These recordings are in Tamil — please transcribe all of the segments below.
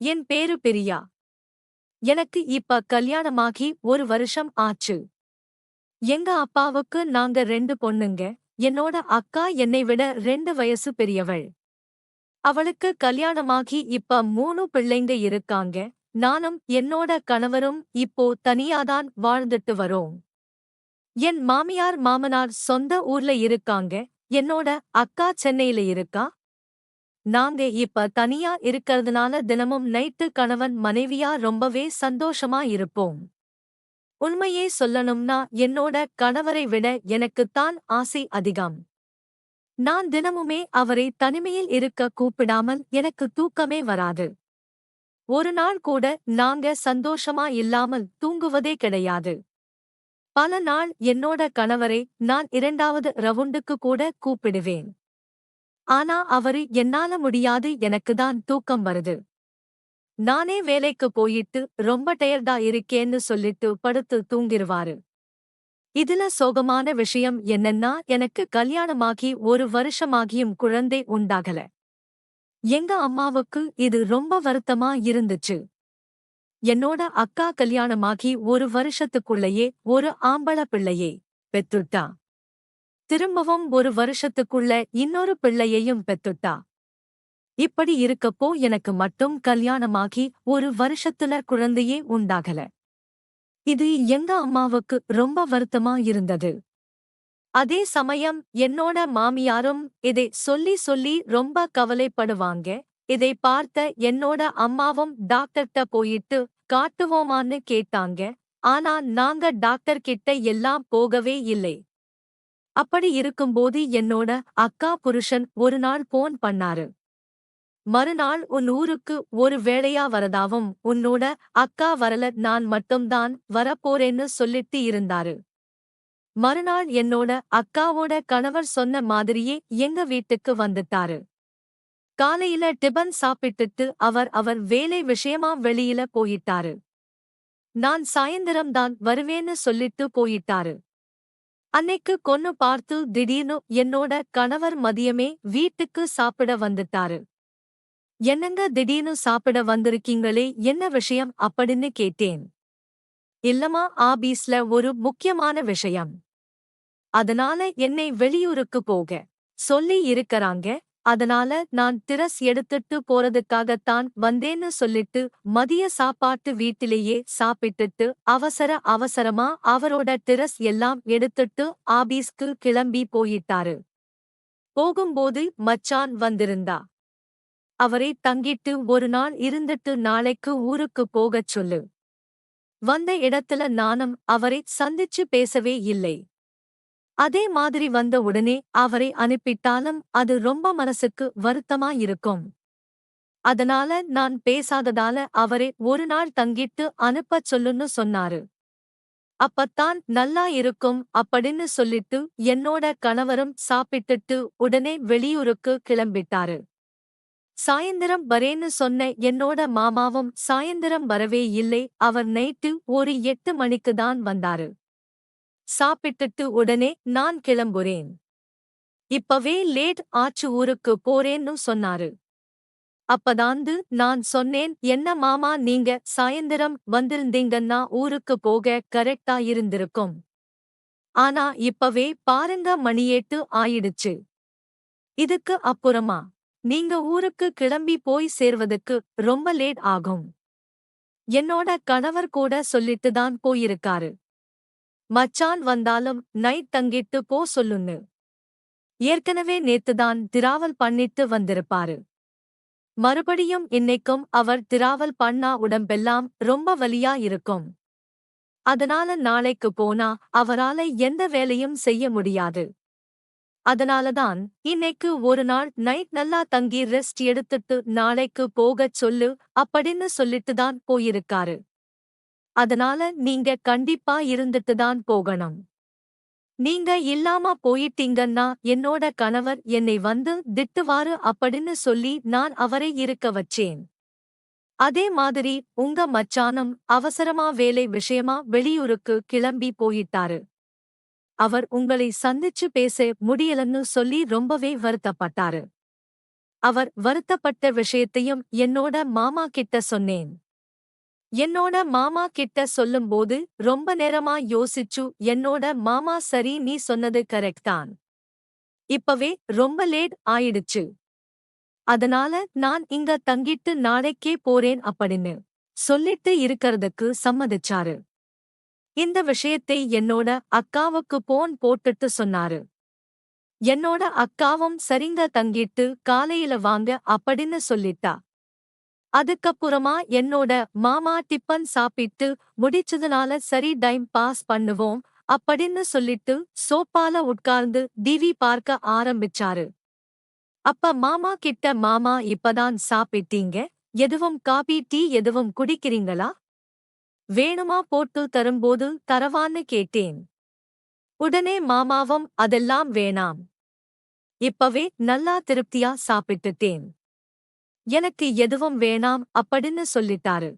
என் பேரு பிரியா. எனக்கு இப்ப கல்யாணமாகி 1 வருஷம் ஆச்சு. எங்க அப்பாவுக்கு நாங்க 2 பொண்ணுங்க. என்னோட அக்கா என்னை விட 2 வயசு பெரியவள். அவளுக்கு கல்யாணமாகி இப்ப 3 பிள்ளைங்க இருக்காங்க. நானும் என்னோட கணவரும் இப்போ தனியாதான் வாழ்ந்துட்டு வரோம். என் மாமியார் மாமனார் சொந்த ஊர்ல இருக்காங்க. என்னோட அக்கா சென்னையில இருக்கா. நாங்க இப்ப தனியா இருக்கறதுனால தினமும் நைட்டு கணவன் மனைவியா ரொம்பவே சந்தோஷமா இருப்போம். உண்மையே சொல்லணும்னா என்னோட கணவரை விட எனக்குத்தான் ஆசை அதிகம். நான் தினமுமே அவரை தனிமையில் இருக்க கூப்பிடாமல் எனக்கு தூக்கமே வராது. ஒரு நாள் கூட நாங்க சந்தோஷமா இல்லாமல் தூங்குவதே கிடையாது. பல நாள் என்னோட கணவரை நான் 2வது ரவுண்டுக்கு கூட கூப்பிடுவேன். ஆனா அவரு என்னால முடியாது, எனக்குதான் தூக்கம் வருது. நானே வேலைக்கு போயிட்டு ரொம்ப டயர்டா இருக்கேன்னு சொல்லிட்டு படுத்து தூங்கிருவாரு. இதுல சோகமான விஷயம் என்னன்னா, எனக்கு கல்யாணமாகி 1 வருஷமாகியும் குழந்தை உண்டாகல. எங்க அம்மாவுக்கு இது ரொம்ப வருத்தமா இருந்துச்சு. என்னோட அக்கா கல்யாணமாகி 1 வருஷத்துக்குள்ளேயே ஒரு ஆம்பள பிள்ளையை பெத்துட்டா. திரும்பவும் 1 வருஷத்துக்குள்ள இன்னொரு பிள்ளையையும் பெத்துட்டா. இப்படி இருக்கப்போ எனக்கு மட்டும் கல்யாணமாகி 1 வருஷத்துல குழந்தையே உண்டாகல. இது எங்க அம்மாவுக்கு ரொம்ப வருத்தமா இருந்தது. அதே சமயம் என்னோட மாமியாரும் இதை சொல்லி சொல்லி ரொம்ப கவலைப்படுவாங்க. இதை பார்த்த என்னோட அம்மாவும் டாக்டர்ட்ட போயிட்டு காட்டுவோமான்னு கேட்டாங்க. ஆனா நாங்க டாக்டர் கிட்ட எல்லாம் போகவே இல்லை. அப்படி இருக்கும்போது என்னோட அக்கா புருஷன் ஒரு நாள் போன் பண்ணாரு. மறுநாள் உன் ஊருக்கு ஒரு வேளையா வரதாவும், உன்னோட அக்கா வரல, நான் மட்டும்தான் வரப்போறேன்னு சொல்லிட்டு இருந்தாரு. மறுநாள் என்னோட அக்காவோட கணவர் சொன்ன மாதிரியே எங்க வீட்டுக்கு வந்துட்டாரு. காலையில டிபன் சாப்பிட்டுட்டு அவர் வேலை விஷயமா வெளியில போயிட்டாரு. நான் சாயந்தரம்தான் வருவேன்னு சொல்லிட்டு போயிட்டாரு. அன்னைக்கு கொன்னு பார்த்து திடீர்னு என்னோட கணவர் மதியமே வீட்டுக்கு சாப்பிட வந்துட்டாரு. என்னங்க திடீர்னு சாப்பிட வந்திருக்கீங்களே, என்ன விஷயம் அப்படின்னு கேட்டேன். இல்லம்மா, ஆபீஸ்ல ஒரு முக்கியமான விஷயம். அதனால என்னை வெளியூருக்கு போக சொல்லி இருக்கறாங்க. அதனால நான் திரஸ் எடுத்துட்டு போறதுக்காகத்தான் வந்தேன்னு சொல்லிட்டு மதிய சாப்பாட்டு வீட்டிலேயே சாப்பிட்டுட்டு அவசர அவசரமா அவரோட திரஸ் எல்லாம் எடுத்துட்டு ஆபீஸ்க்கு கிளம்பி போயிட்டாரு. போகும்போது மச்சான் வந்திருந்தா. அவரை தங்கிட்டு ஒரு நாள் இருந்துட்டு நாளைக்கு ஊருக்கு போகச் சொல்லு. வந்த இடத்துல நானும் அவரை சந்திச்சு பேசவே இல்லை. அதே மாதிரி வந்த உடனே அவரை அனுப்பிட்டாலும் அது ரொம்ப மனசுக்கு வருத்தமா இருக்கும். அதனால நான் பேசாததால அவரை ஒரு நாள் தங்கிட்டு அனுப்பச் சொல்லுன்னு சொன்னாரு. அப்பத்தான் நல்லா இருக்கும் அப்படின்னு சொல்லிட்டு என்னோட கணவரும் சாப்பிட்டுட்டு உடனே வெளியூருக்கு கிளம்பிட்டாரு. சாயந்தரம் வரேன்னு சொன்ன என்னோட மாமாவும் சாயந்தரம் வரவே இல்லை. அவர் நைட்டு ஒரு 8 மணிக்குதான் வந்தாரு. சாப்பிட்டுட்டு உடனே நான் கிளம்புறேன், இப்பவே லேட் ஆச்சு, ஊருக்கு போறேன்னு சொன்னாரு. அப்பதாந்து நான் சொன்னேன், என்ன மாமா, நீங்க சாயந்தரம் வந்திருந்தீங்கன்னா ஊருக்கு போக கரெக்டா இருந்திருக்கும். ஆனா இப்பவே பாருங்க மணி 8 ஆயிடுச்சு. இதுக்கு அப்புறமா நீங்க ஊருக்கு கிளம்பி போய் சேர்வதுக்கு ரொம்ப லேட் ஆகும். என்னோட கணவர் கூட சொல்லிட்டுதான் போயிருக்காரு. மச்சான் வந்தாலும் நைட் தங்கிட்டு போ சொல்லுன்னு. ஏற்கனவே நேத்துதான் திராவல் பண்ணிட்டு வந்திருப்பாரு. மறுபடியும் இன்னைக்கும் அவர் திராவல் பண்ணா உடம்பெல்லாம் ரொம்ப வலியா இருக்கும். அதனால நாளைக்கு போனா அவரால எந்த வேலையும் செய்ய முடியாது. அதனாலதான் இன்னைக்கு ஒரு நாள் நைட் நல்லா தங்கி ரெஸ்ட் எடுத்துட்டு நாளைக்கு போகச் சொல்லு அப்படின்னு சொல்லிட்டுதான் போயிருக்காரு. அதனால நீங்க கண்டிப்பா இருந்துட்டுதான் போகணும். நீங்க இல்லாம போயிட்டீங்கன்னா என்னோட கணவர் என்னை வந்து திட்டுவாரு அப்படின்னு சொல்லி நான் அவரை இருக்க வச்சேன். அதே மாதிரி உங்க மச்சானும் அவசரமா வேலை விஷயமா வெளியூருக்கு கிளம்பி போயிட்டாரு. அவர் உங்களை சந்திச்சு பேச முடியலன்னு சொல்லி ரொம்பவே வருத்தப்பட்டாரு. அவர் வருத்தப்பட்ட விஷயத்தையும் என்னோட மாமா கிட்ட சொன்னேன். என்னோட மாமா கிட்ட சொல்லும்போது ரொம்ப நேரமா யோசிச்சு என்னோட மாமா சரி நீ சொன்னது கரெக்ட் தான். இப்பவே ரொம்ப லேட் ஆயிடுச்சு. அதனால நான் இங்க தங்கிட்டு நாளைக்கே போறேன் அப்படின்னு சொல்லிட்டு இருக்கறதுக்கு சம்மதிச்சாரு. இந்த விஷயத்தை என்னோட அக்காவுக்கு போன் போட்டுட்டு சொன்னாரு. என்னோட அக்காவும் சரிங்க தங்கிட்டு காலையில வாங்க அப்படின்னு சொல்லிட்டா. அதுக்கப்புறமா என்னோட மாமா டிப்பன் சாப்பிட்டு முடிச்சதுனால சரி டைம் பாஸ் பண்ணுவோம் அப்படின்னு சொல்லிட்டு சோப்பால உட்கார்ந்து டிவி பார்க்க ஆரம்பிச்சாரு. அப்ப மாமா கிட்ட மாமா இப்பதான் சாப்பிட்டீங்க, எதுவும் காபி டீ எதுவும் குடிக்கிறீங்களா? வேணுமா போட்டு தரும்போது தரவான்னு கேட்டேன். உடனே மாமாவும் அதெல்லாம் வேணாம். இப்பவே நல்லா திருப்தியா சாப்பிட்டுட்டேன். எனக்கு எதுவும் வேணாம் அப்படின்னு சொல்லிட்டாரு.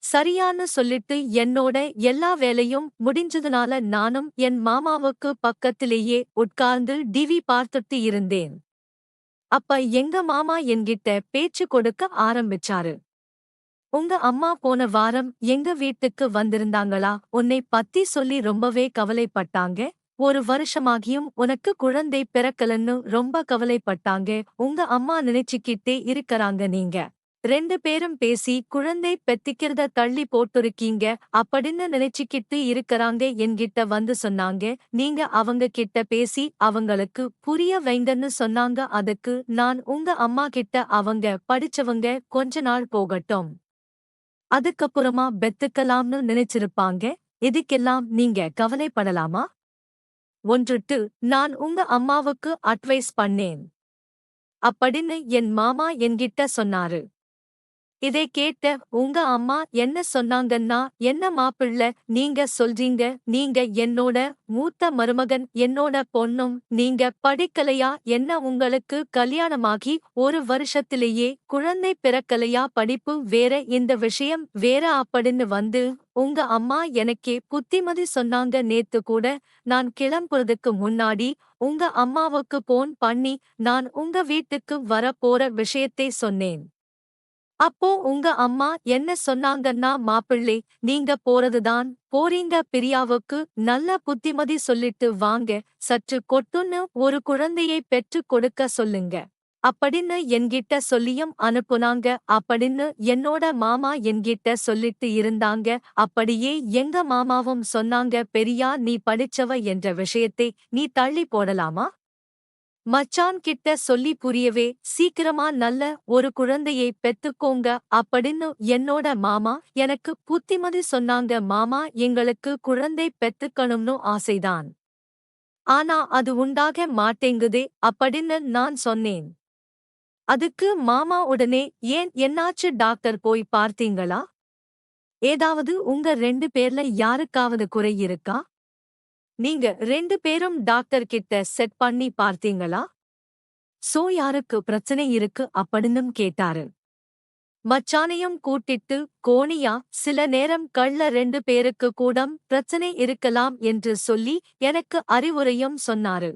சரியான்னு சொல்லிட்டு என்னோட எல்லா வேலையும் முடிஞ்சதுனால நானும் என் மாமாவுக்கு பக்கத்திலேயே உட்கார்ந்து டிவி பார்த்துட்டு இருந்தேன். அப்ப எங்க மாமா என்கிட்ட பேச்சு கொடுக்க ஆரம்பிச்சாரு. உங்க அம்மா போன வாரம் எங்க வீட்டுக்கு வந்திருந்தாங்களா? உன்னை பத்தி சொல்லி ரொம்பவே கவலைப்பட்டாங்க. ஒரு வருஷமாகியும் உனக்கு குழந்தை பிறக்கலன்னு ரொம்ப கவலைப்பட்டாங்க. உங்க அம்மா நினைச்சுக்கிட்டே இருக்கறாங்க நீங்க 2 பேரும் பேசி குழந்தை பெத்திக்கிறத தள்ளி போட்டுருக்கீங்க அப்படின்னு நினைச்சுக்கிட்டு இருக்கறாங்க என்கிட்ட வந்து சொன்னாங்க. நீங்க அவங்க கிட்ட பேசி அவங்களுக்கு புரிய வைங்கன்னு சொன்னாங்க. அதுக்கு நான் உங்க அம்மா கிட்ட அவங்க படிச்சவங்க கொஞ்ச நாள் போகட்டும். அதுக்கப்புறமா பெத்துக்கலாம்னு நினைச்சிருப்பாங்க. இதுக்கெல்லாம் நீங்க கவலைப்படலாமா? ஒன்றுட்டு நான் உங்க அம்மாவுக்கு அட்வைஸ் பண்ணேன். அப்படின்னு என் மாமா என்கிட்ட சொன்னாரு. இதை கேட்ட உங்க அம்மா என்ன சொன்னாங்கன்னா என்ன மாப்பிள்ளை நீங்க சொல்றீங்க நீங்க என்னோட மூத்த மருமகன் என்னோட பொண்ணும் நீங்க படிக்கலையா என்ன உங்களுக்கு கல்யாணமாகி ஒரு வருஷத்திலேயே குழந்தை பிறக்கலையா படிப்பு வேற இந்த விஷயம் வேற அப்படின்னு வந்து உங்க அம்மா எனக்கே புத்திமதி சொன்னாங்க. நேத்து கூட நான் கிளம்புறதுக்கு முன்னாடி உங்க அம்மாவுக்கு போன் பண்ணி நான் உங்க வீட்டுக்கு வர போற விஷயத்தை சொன்னேன். அப்போ உங்க அம்மா என்ன சொன்னாங்கன்னா மாப்பிள்ளை நீங்க போறதுதான் போறீங்க பிரியாவுக்கு நல்ல புத்திமதி சொல்லிட்டு வாங்க சற்று கொட்டுன்னு ஒரு குழந்தையை பெற்று கொடுக்க சொல்லுங்க அப்படின்னு என்கிட்ட சொல்லியும் அனுப்புனாங்க அப்படின்னு என்னோட மாமா என்கிட்ட சொல்லிட்டு இருந்தாங்க. அப்படியே எங்க மாமாவும் சொன்னாங்க பெரியா நீ படிச்சவ என்ற விஷயத்தை நீ தள்ளி போடலாமா? மச்சான் கிட்ட சொல்லி புரியவே சீக்கிரமா நல்ல ஒரு குழந்தையை பெத்துக்கோங்க அப்படின்னு என்னோட மாமா எனக்கு புத்திமதி சொன்னாங்க. மாமா எங்களுக்கு குழந்தை பெத்துக்கணும்னு ஆசைதான். ஆனா அது உண்டாக மாட்டேங்குதே அப்படின்னு நான் சொன்னேன். அதுக்கு மாமா உடனே ஏன் என்னாச்சு டாக்டர் போய் பார்த்தீங்களா? ஏதாவது உங்க 2 பேர்ல யாருக்காவது குறை இருக்கா? நீங்க 2 பேரும் டாக்டர் கிட்ட செட் பண்ணி பார்த்தீங்களா? சோ யாருக்கு பிரச்சனை இருக்கு அப்படின்னும் கேட்டாரு. மச்சானையும் கூட்டிட்டு கோணியா சில நேரம் கள்ள 2 பேருக்கு கூடம் பிரச்சனை இருக்கலாம் என்று சொல்லி எனக்கு அறிவுரையும் சொன்னாரு.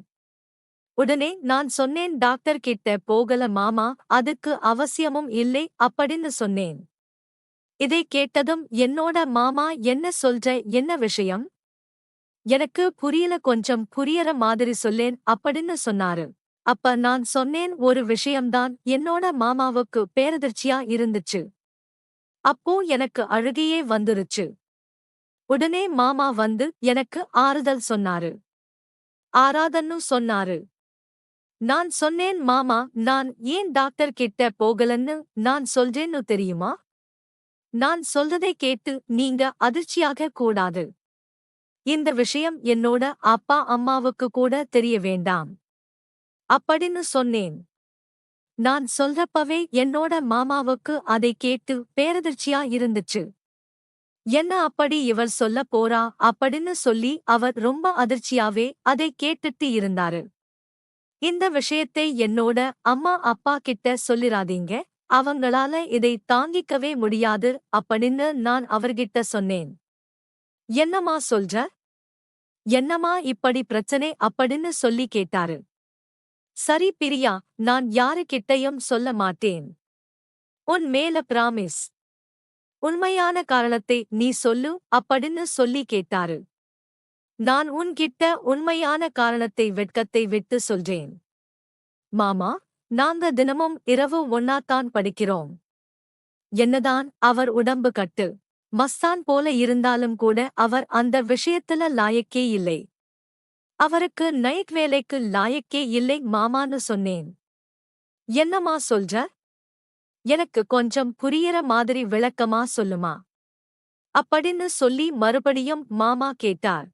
உடனே நான் சொன்னேன் டாக்டர் கிட்ட போகல மாமா அதுக்கு அவசியமும் இல்லை அப்படின்னு சொன்னேன். இதை கேட்டதும் என்னோட மாமா என்ன சொல்ற என்ன விஷயம்? எனக்கு புரியல கொஞ்சம் புரியற மாதிரி சொல்லேன் அப்படின்னு சொன்னாரு. அப்ப நான் சொன்னேன் ஒரு விஷயம்தான் என்னோட மாமாவுக்கு பேரதிர்ச்சியா இருந்துச்சு. அப்போ எனக்கு அழுகையே வந்துருச்சு. உடனே மாமா வந்து எனக்கு ஆறுதல் சொன்னாரு. ஆராதன்னு சொன்னாரு. நான் சொன்னேன் மாமா நான் ஏன் டாக்டர் கிட்ட போகலன்னு நான் சொல்றேன்னு தெரியுமா? நான் சொல்றதை கேட்டு நீங்க அதிர்ச்சியாக கூடாது. இந்த விஷயம் என்னோட அப்பா அம்மாவுக்கு கூட தெரிய வேண்டாம் அப்படின்னு சொன்னேன். நான் சொல்றப்பவே என்னோட மாமாவுக்கு அதை கேட்டு பேரதிர்ச்சியா இருந்துச்சு. என்ன அப்படி இவர் சொல்ல போறா அப்படின்னு சொல்லி அவர் ரொம்ப அதிர்ச்சியாவே அதை கேட்டுட்டு இருந்தாரு. இந்த விஷயத்தை என்னோட அம்மா அப்பா கிட்ட சொல்லிராதீங்க, அவங்களால இதை தாங்கிக்கவே முடியாது அப்படின்னு நான் அவர்கிட்ட சொன்னேன். என்னம்மா சொல்ற? என்னம்மா இப்படி பிரச்சனை அப்படின்னு சொல்லி கேட்டாரு. சரி பிரியா, நான் யாருக்கிட்டையும் சொல்ல மாட்டேன். உன் மேல பிராமிஸ். உண்மையான காரணத்தை நீ சொல்லு அப்படின்னு சொல்லி கேட்டாரு. நான் உன்கிட்ட உண்மையான காரணத்தை வெட்கத்தை விட்டு சொல்றேன். மாமா, நாங்க தினமும் இரவு ஒன்னாத்தான் படிக்கிறோம். என்னதான் அவர் உடம்பு கட்டு மஸ்தான் போல இருந்தாலும் கூட அவர் அந்த விஷயத்துல லாயக்கே இல்லை. அவருக்கு நைட் வேலைக்கு லாயக்கே இல்லை மாமான்னு சொன்னேன். என்னம்மா சொல்ற? எனக்கு கொஞ்சம் புரியற மாதிரி விளக்கமா சொல்லுமா அப்படின்னு சொல்லி மறுபடியும் மாமா கேட்டார்.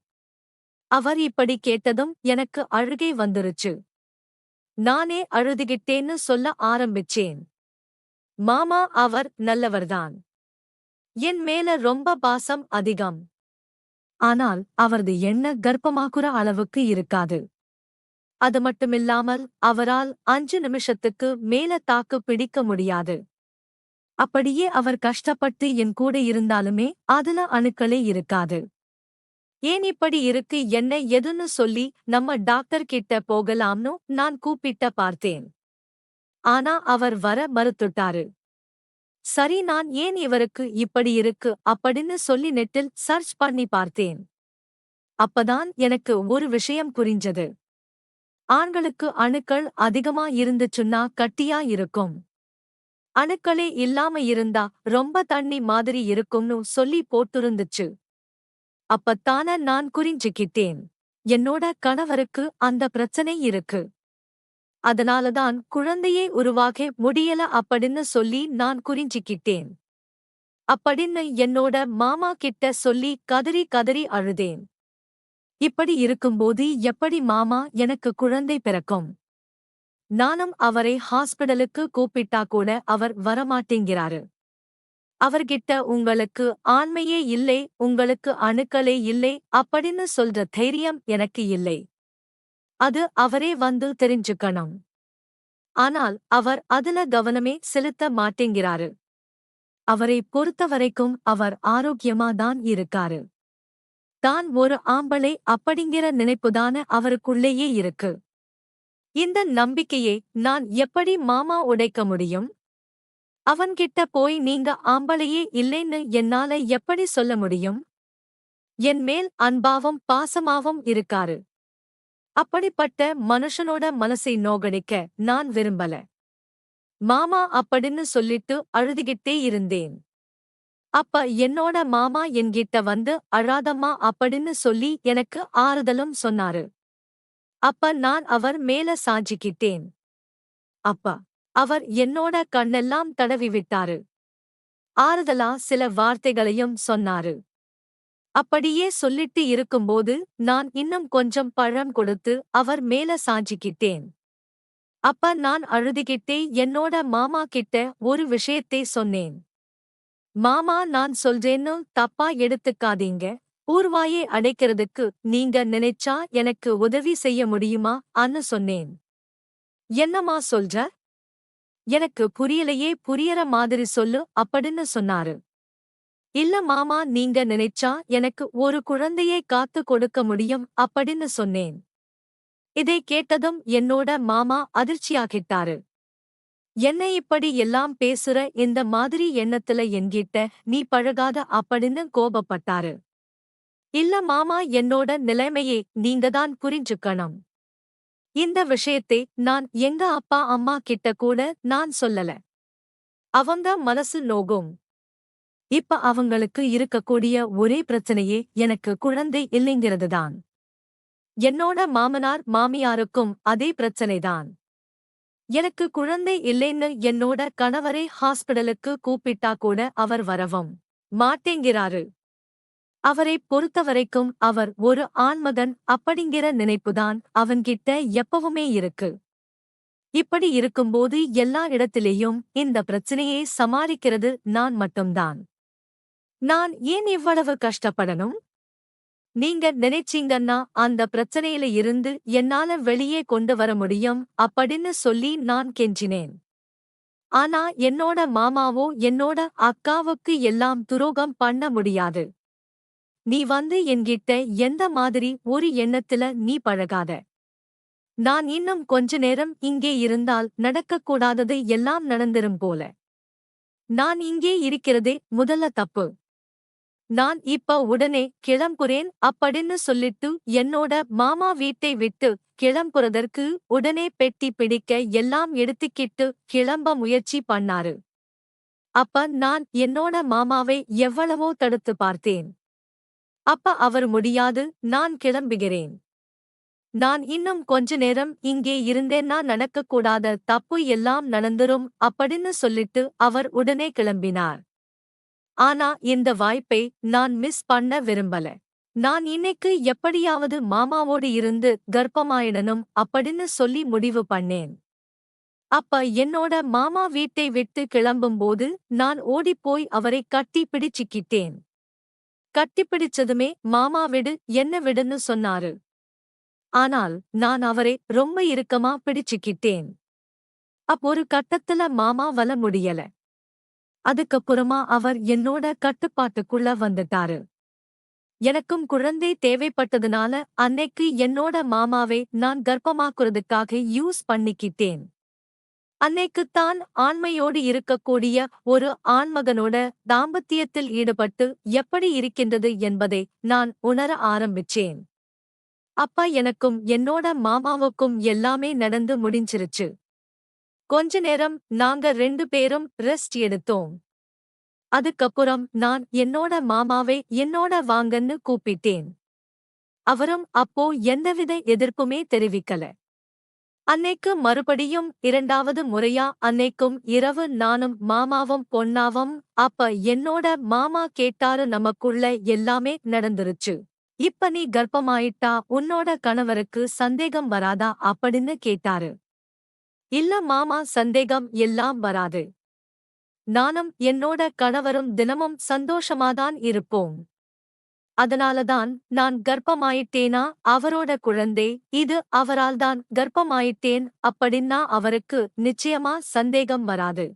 அவர் இப்படி கேட்டதும் எனக்கு அழுகை வந்துருச்சு. நானே அழுதுகிட்டேன்னு சொல்ல ஆரம்பிச்சேன். மாமா அவர் நல்லவர்தான். என் மேல ரொம்ப பாசம் அதிகம். ஆனால் அவரது எண்ண கர்ப்பமாக்குற அளவுக்கு இருக்காது. அது மட்டுமில்லாமல் அவரால் 5 நிமிஷத்துக்கு மேல தாக்கு பிடிக்க முடியாது. அப்படியே அவர் கஷ்டப்பட்டு என் கூட இருந்தாலுமே அதுல அணுக்களே இருக்காது. ஏன் இப்படி இருக்கு என்ன எதுன்னு சொல்லி நம்ம டாக்டர் கிட்ட போகலாம்னு நான் கூப்பிட்ட பார்த்தேன். ஆனா அவர் வர மறுத்துட்டாரு. சரி, நான் ஏன் இவருக்கு இப்படி இருக்கு அப்படின்னு சொல்லி நெட்டில் சர்ச் பண்ணி பார்த்தேன். அப்பதான் எனக்கு ஒரு விஷயம் புரிஞ்சது. ஆண்களுக்கு அணுக்கள் அதிகமா இருந்துச்சுன்னா கட்டியா இருக்கும். அணுக்களே இல்லாம இருந்தா ரொம்ப தண்ணி மாதிரி இருக்கும்னு சொல்லி போட்டிருந்துச்சு. அப்பத்தான நான் புரிஞ்சுக்கிட்டேன். என்னோட கணவருக்கு அந்த பிரச்சனை இருக்கு. அதனாலதான் குழந்தையே உருவாக முடியல அப்படின்னு சொல்லி நான் புரிஞ்சுக்கிட்டேன். அப்படின்னு என்னோட மாமா கிட்ட சொல்லி கதறி கதறி அழுதேன். இப்படி இருக்கும்போது எப்படி மாமா எனக்கு குழந்தை பிறக்கும்? நானும் அவரை ஹாஸ்பிடலுக்கு கூப்பிட்டா கூட அவர் வரமாட்டேங்கிறாரு. அவர்கிட்ட உங்களுக்கு ஆண்மையே இல்லை, உங்களுக்கு அணுக்களே இல்லை அப்படின்னு சொல்ற தைரியம் எனக்கு இல்லை. அது அவரே வந்து தெரிஞ்சுக்கணும். ஆனால் அவர் அதுல கவனமே செலுத்த மாட்டேங்கிறாரு. அவரை பொறுத்தவரைக்கும் அவர் ஆரோக்கியமா தான் இருக்காரு. தான் ஒரு ஆம்பளை அப்படிங்கிற நினைப்புதான அவருக்குள்ளேயே இருக்கு. இந்த நம்பிக்கையை நான் எப்படி மாமா உடைக்க முடியும்? அவன்கிட்ட போய் நீங்க ஆம்பளையே இல்லைன்னு என்னால எப்படி சொல்ல முடியும்? என் மேல் அன்பாவும் பாசமாவும் இருக்காரு. அப்படிப்பட்ட மனுஷனோட மனசை நோகடிக்க நான் விரும்பல. மாமா அப்படின்னு சொல்லிட்டு அழுதுகிட்டே இருந்தேன். அப்ப என்னோட மாமா என்கிட்ட வந்து அழாதம்மா அப்படின்னு சொல்லி எனக்கு ஆறுதலும் சொன்னாரு. அப்ப நான் அவர் மேல சாஞ்சிக்கிட்டேன். அப்ப அவர் என்னோட கண்ணெல்லாம் தடவி விட்டாரு. ஆறுதலா சில வார்த்தைகளையும் சொன்னாரு. அப்படியே சொல்லிட்டு இருக்கும்போது நான் இன்னும் கொஞ்சம் பழம் கொடுத்து அவர் மேல சாஞ்சிக்கிட்டேன். அப்ப நான் அழுதுகிட்டே என்னோட மாமா கிட்ட ஒரு விஷயத்தை சொன்னேன். மாமா, நான் சொல்றேன்னு தப்பா எடுத்துக்காதீங்க. ஊர்வாயை அடைக்கிறதுக்கு நீங்க நினைச்சா எனக்கு உதவி செய்ய முடியுமா அன்னு சொன்னேன். என்னம்மா சொல்ற? எனக்கு புரியலையே, புரியற மாதிரி சொல்லு அப்படின்னு சொன்னாரு. இல்ல மாமா, நீங்க நினைச்சா எனக்கு ஒரு குழந்தையை காத்து கொடுக்க முடியும் அப்படின்னு சொன்னேன். இதை கேட்டதும் என்னோட மாமா அதிர்ச்சியாகிட்டாரு. என்ன இப்படி எல்லாம் பேசுற, இந்த மாதிரி எண்ணத்துல என்கிட்ட நீ பழகாத அப்படின்னு கோபப்பட்டாரு. இல்ல மாமா, என்னோட நிலைமையை நீங்கதான் புரிஞ்சுக்கணும். இந்த விஷயத்தை நான் எங்க அப்பா அம்மா கிட்ட கூட நான் சொல்லல. அவங்க மனசு நோகும். இப்ப அவங்களுக்கு இருக்கக்கூடிய ஒரே பிரச்சனையே எனக்கு குழந்தை இல்லைங்கிறதுதான். என்னோட மாமனார் மாமியாருக்கும் அதே பிரச்சனைதான். எனக்கு குழந்தை இல்லைன்னு என்னோட கணவரை ஹாஸ்பிடலுக்கு கூப்பிட்டா கூட அவர் வரவும் மாட்டேங்கிறாரு. அவரை பொறுத்தவரைக்கும் அவர் ஒரு ஆண்மகன் அப்படிங்கிற நினைப்புதான் அவன்கிட்ட எப்பவுமே இருக்கு. இப்படி இருக்கும்போது எல்லா இடத்திலேயும் இந்த பிரச்சனையை சமாளிக்கிறது நான் மட்டும்தான். நான் ஏன் இவ்வளவு கஷ்டப்படணும்? நீங்க நினைச்சீங்கன்னா அந்த பிரச்சனையில இருந்து என்னால வெளியே கொண்டு வர முடியும் அப்படின்னு சொல்லி நான் கெஞ்சினேன். ஆனா என்னோட மாமாவோ என்னோட அக்காவுக்கு எல்லாம் துரோகம் பண்ண முடியாது. நீ வந்து என்கிட்ட எந்த மாதிரி ஒரு எண்ணத்துல நீ பழகாத. நான் இன்னும் கொஞ்ச நேரம் இங்கே இருந்தால் நடக்கக்கூடாதது எல்லாம் நடந்திரும் போல. நான் இங்கே இருக்கிறதே முதல்ல தப்பு. நான் இப்ப உடனே கிளம்புறேன் அப்படின்னு சொல்லிட்டு என்னோட மாமா வீட்டை விட்டு கிளம்புறதற்கு உடனே பெட்டி பிடிக்க எல்லாம் எடுத்துக்கிட்டு கிளம்ப முயற்சி பண்ணாரு. அப்ப நான் என்னோட மாமாவை எவ்வளவோ தடுத்து பார்த்தேன். அப்ப அவர் முடியாது, நான் கிளம்புகிறேன். நான் இன்னும் கொஞ்ச நேரம் இங்கே இருந்தேன்னா நடக்கக்கூடாத தப்பு எல்லாம் நடந்துரும் அப்படின்னு சொல்லிட்டு அவர் உடனே கிளம்பினார். ஆனா இந்த வாய்ப்பை நான் மிஸ் பண்ண விரும்பல. நான் இன்னைக்கு எப்படியாவது மாமாவோடு இருந்து கர்ப்பமாயிடணும் அப்படின்னு சொல்லி முடிவு பண்ணேன். அப்ப என்னோட மாமா வீட்டை விட்டு கிளம்பும்போது நான் ஓடிப்போய் அவரை கட்டி பிடிச்சுக்கிட்டேன். கட்டிப்பிடிச்சதுமே மாமா விடு என்ன விடுன்னு சொன்னாரு. ஆனால் நான் அவரை ரொம்ப இறுக்கமா பிடிச்சுக்கிட்டேன். ஒரு கட்டத்துல மாமா வல முடியல. அதுக்கப்புறமா அவர் என்னோட கட்டுப்பாட்டுக்குள்ள வந்துட்டாரு. எனக்கும் குழந்தை தேவைப்பட்டதுனால அன்னைக்கு என்னோட மாமாவை நான் கர்ப்பமாக்குறதுக்காக யூஸ் பண்ணிக்கிட்டேன். அன்னைக்குத்தான் ஆண்மையோடு இருக்கக்கூடிய ஒரு ஆண்மகனோட தாம்பத்தியத்தில் ஈடுபட்டு எப்படி இருக்கின்றது என்பதை நான் உணர ஆரம்பிச்சேன். அப்பா எனக்கும் என்னோட மாமாவுக்கும் எல்லாமே நடந்து முடிஞ்சிருச்சு. கொஞ்ச நேரம் நாங்க 2 பேரும் ரெஸ்ட் எடுத்தோம். அதுக்கப்புறம் நான் என்னோட மாமாவை என்னோட வாங்கன்னு கூப்பிட்டேன். அவரும் அப்போ எந்தவித எதிர்ப்புமே தெரிவிக்கல. அன்னைக்கு மறுபடியும் 2வது முறையா அன்னைக்கும் இரவு நானும் மாமாவும் பொன்னாவும். அப்ப என்னோட மாமா கேட்டாரு, நமக்குள்ள எல்லாமே நடந்துருச்சு. இப்ப நீ கர்ப்பமாயிட்டா உன்னோட கணவருக்கு சந்தேகம் வராதா அப்படின்னு கேட்டாரு. இல்ல மாமா, சந்தேகம் எல்லாம் வராது. நானும் என்னோட கணவரும் தினமும் சந்தோஷமாதான் இருப்போம். அதனாலதான் நான் கர்ப்பமாயிட்டேனா அவரோட குழந்தை இது அவரால்தான் கர்ப்பமாயிட்டேன் அப்படின்னா அவருக்கு நிச்சயமா சந்தேகம் வராது.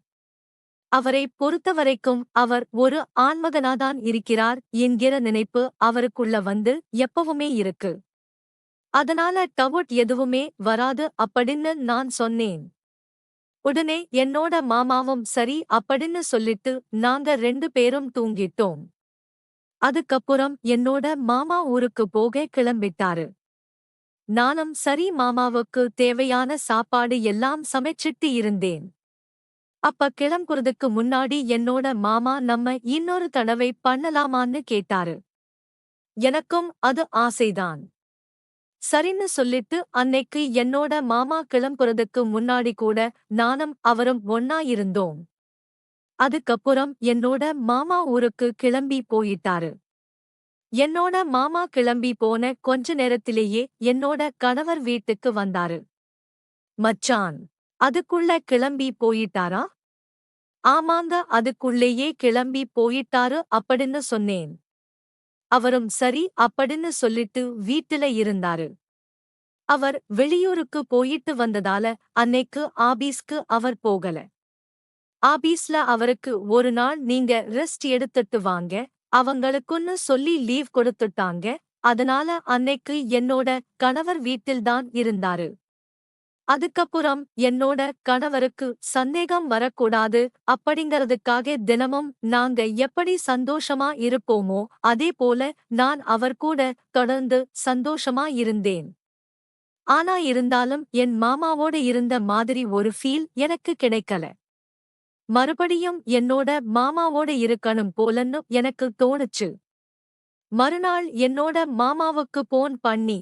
அவரை பொறுத்தவரைக்கும் அவர் ஒரு ஆண்மகனாதான் இருக்கிறார் என்கிற நினைப்பு அவருக்குள்ள வந்து எப்பவுமே இருக்கு. அதனால டவுட் எதுவுமே வராது அப்படின்னு நான் சொன்னேன். உடனே என்னோட மாமாவும் சரி அப்படின்னு சொல்லிட்டு நாங்க 2 பேரும் தூங்கிட்டோம். அதுக்கப்புறம் என்னோட மாமா ஊருக்கு போக கிளம்பிட்டாரு. நானும் சரி மாமாவுக்கு தேவையான சாப்பாடு எல்லாம் சமைச்சிட்டு இருந்தேன். அப்ப கிளம்புறதுக்கு முன்னாடி என்னோட மாமா நம்ம இன்னொரு தடவை பண்ணலாமான்னு கேட்டாரு. எனக்கும் அது ஆசைதான். சரின்னு சொல்லிட்டு அன்னைக்கு என்னோட மாமா கிளம்புறதுக்கு முன்னாடி கூட நானும் அவரும் ஒண்ணா இருந்தோம். அதுக்கப்புறம் என்னோட மாமா ஊருக்கு கிளம்பி போயிட்டாரு. என்னோட மாமா கிளம்பி போன கொஞ்ச நேரத்திலேயே என்னோட கணவர் வீட்டுக்கு வந்தாரு. மச்சான், அதுக்குள்ள கிளம்பி போயிட்டாரா? ஆமாங்க, அதுக்குள்ளேயே கிளம்பி போயிட்டாரு அப்படின்னு சொன்னேன். அவரும் சரி அப்படின்னு சொல்லிட்டு வீட்டுல இருந்தாரு. அவர் வெளியூருக்கு போயிட்டு வந்ததால அன்னைக்கு ஆபீஸ்க்கு அவர் போகல. ஆபீஸ்ல அவருக்கு ஒரு நாள் நீங்க ரெஸ்ட் எடுத்துட்டு வாங்க அவங்களுக்குன்னு சொல்லி லீவ் கொடுத்துட்டாங்க. அதனால அன்னைக்கு என்னோட கணவர் வீட்டில்தான் இருந்தாரு. அதுக்கப்புறம் என்னோட கணவருக்கு சந்தேகம் வரக்கூடாது அப்படிங்கறதுக்காக தினமும் நாங்க எப்படி சந்தோஷமா இருப்போமோ அதே போல நான் அவர் கூட தொடர்ந்து சந்தோஷமா இருந்தேன். ஆனா இருந்தாலும் என் மாமாவோட இருந்த மாதிரி ஒரு ஃபீல் எனக்கு கிடைக்கல. மறுபடியும் என்னோட மாமாவோட இருக்கணும் போலன்னு எனக்கு தோணுச்சு. மறுநாள் என்னோட மாமாவுக்கு போன் பண்ணி